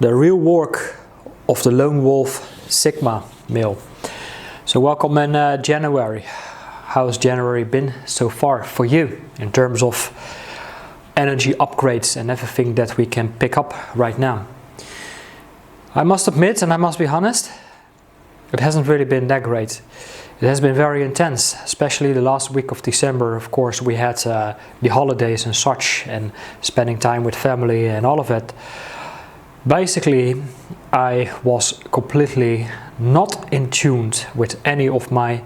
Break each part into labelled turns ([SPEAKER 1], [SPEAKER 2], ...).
[SPEAKER 1] the real work of the lone wolf Sigma male. So welcome in January. How's January been so far for you in terms of energy upgrades and everything that we can pick up right now? I must admit, and I must be honest, it hasn't really been that great. It has been very intense, especially the last week of December. Of course, we had the holidays and such, and spending time with family and all of it. Basically, I was completely not in tune with any of my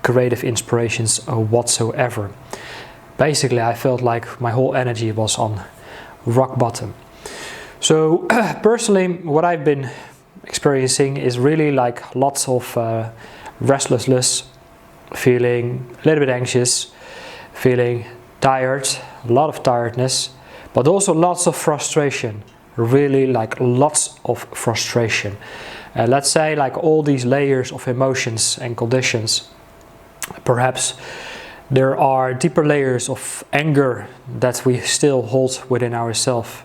[SPEAKER 1] creative inspirations whatsoever. Basically, I felt like my whole energy was on rock bottom. So personally, what I've been experiencing is really like lots of restlessness, feeling a little bit anxious, feeling tired, a lot of tiredness, but also lots of frustration, really like lots of frustration. Let's say like all these layers of emotions and conditions. Perhaps there are deeper layers of anger that we still hold within ourselves.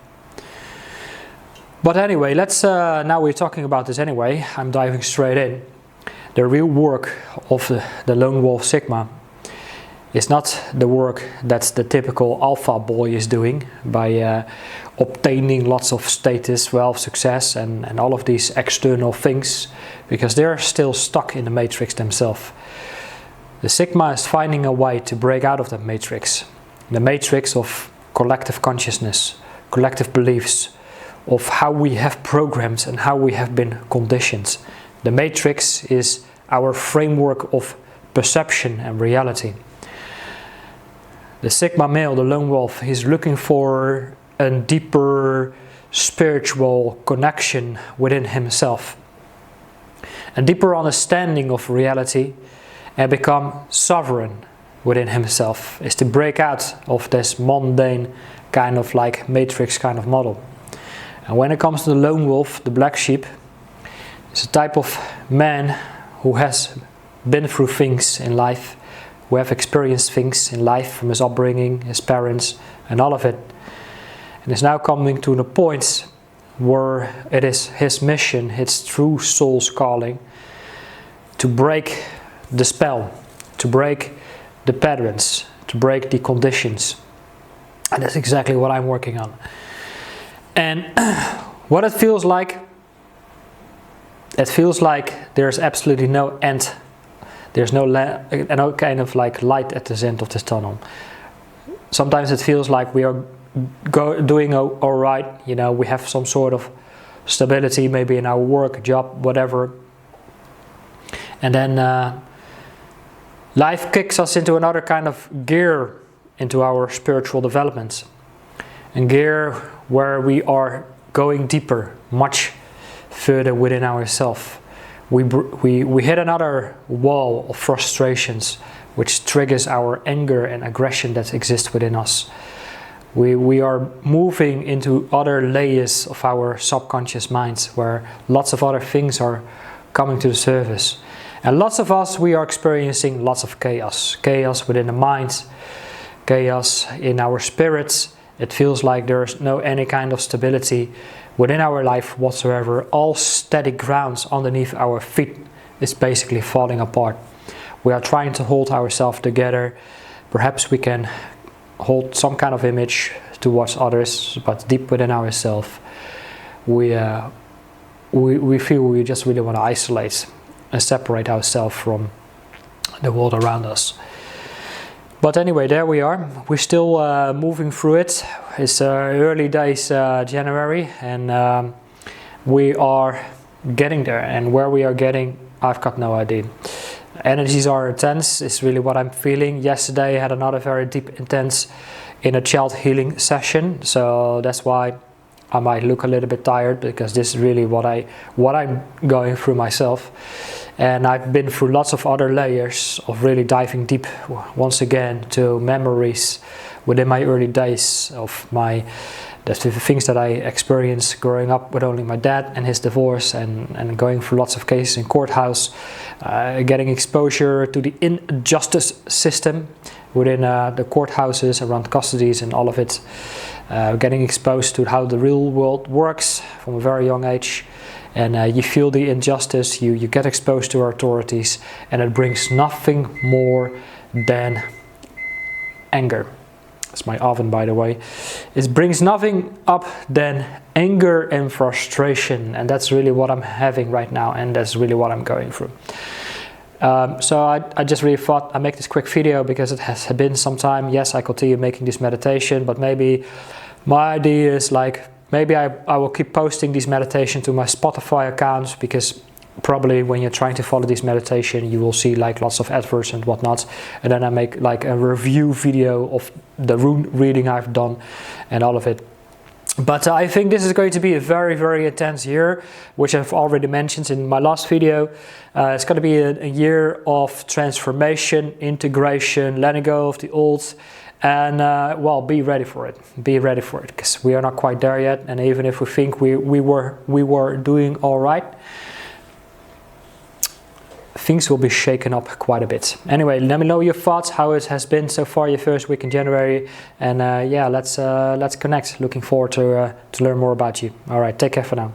[SPEAKER 1] But anyway, now we're talking about this anyway, I'm diving straight in. The real work of the lone wolf Sigma is not the work that the typical alpha boy is doing by obtaining lots of status, wealth, success and all of these external things, because they're still stuck in the matrix themselves. The Sigma is finding a way to break out of that matrix, the matrix of collective consciousness, collective beliefs, of how we have programmed and how we have been conditioned. The matrix is our framework of perception and reality. The Sigma male, the lone wolf, he's looking for a deeper spiritual connection within himself, a deeper understanding of reality, and become sovereign within himself, is to break out of this mundane kind of like matrix kind of model. And when it comes to the lone wolf, the black sheep, it's a type of man who has been through things in life, who have experienced things in life from his upbringing, his parents, and all of it. And is now coming to the point where it is his mission, his true soul's calling, to break the spell, to break the patterns, to break the conditions. And that's exactly what I'm working on. And what it feels like there's absolutely no end. There's no kind of like light at the end of this tunnel. Sometimes it feels like we are doing all right. You know, we have some sort of stability, maybe in our work, job, whatever. And then life kicks us into another kind of gear, into our spiritual development. And gear where we are going deeper, much further within ourselves. We hit another wall of frustrations, which triggers our anger and aggression that exists within us. We are moving into other layers of our subconscious minds, where lots of other things are coming to the surface. And lots of us, we are experiencing lots of chaos. Chaos within the mind, chaos in our spirits. It feels like there's no any kind of stability within our life whatsoever. All static grounds underneath our feet is basically falling apart. We are trying to hold ourselves together. Perhaps we can hold some kind of image towards others, but deep within ourselves, we feel we just really want to isolate and separate ourselves from the world around us. But anyway, there we are. We're still moving through it. It's early days, January, and we are getting there. And where we are getting, I've got no idea. Energies are intense, is really what I'm feeling. Yesterday I had another very deep, intense inner child healing session. So that's why I might look a little bit tired, because this is really what I'm going through myself. And I've been through lots of other layers of really diving deep once again to memories within my early days of the things that I experienced growing up with only my dad and his divorce, and going through lots of cases in courthouse, getting exposure to the injustice system within the courthouses around custodies and all of it. getting exposed to how the real world works from a very young age, and you feel the injustice, you get exposed to authorities, and it brings nothing more than anger. That's my oven, by the way. It brings nothing up than anger and frustration, and that's really what I'm having right now, and that's really what I'm going through. So I just really thought I'd make this quick video because it has been some time. Yes, I continue making this meditation, but maybe my idea is like, maybe I will keep posting these meditation to my Spotify account, because probably when you're trying to follow this meditation, you will see like lots of adverts and whatnot, and then I make like a review video of the rune reading I've done and all of it. But I think this is going to be a very, very intense year, which I've already mentioned in my last video. It's going to be a year of transformation, integration, letting go of the old, and well, be ready for it. Be ready for it, because we are not quite there yet. And even if we think we were doing all right, things will be shaken up quite a bit. Anyway, let me know your thoughts, how it has been so far, your first week in January, and yeah, let's connect. Looking forward to learn more about you. All right, take care for now.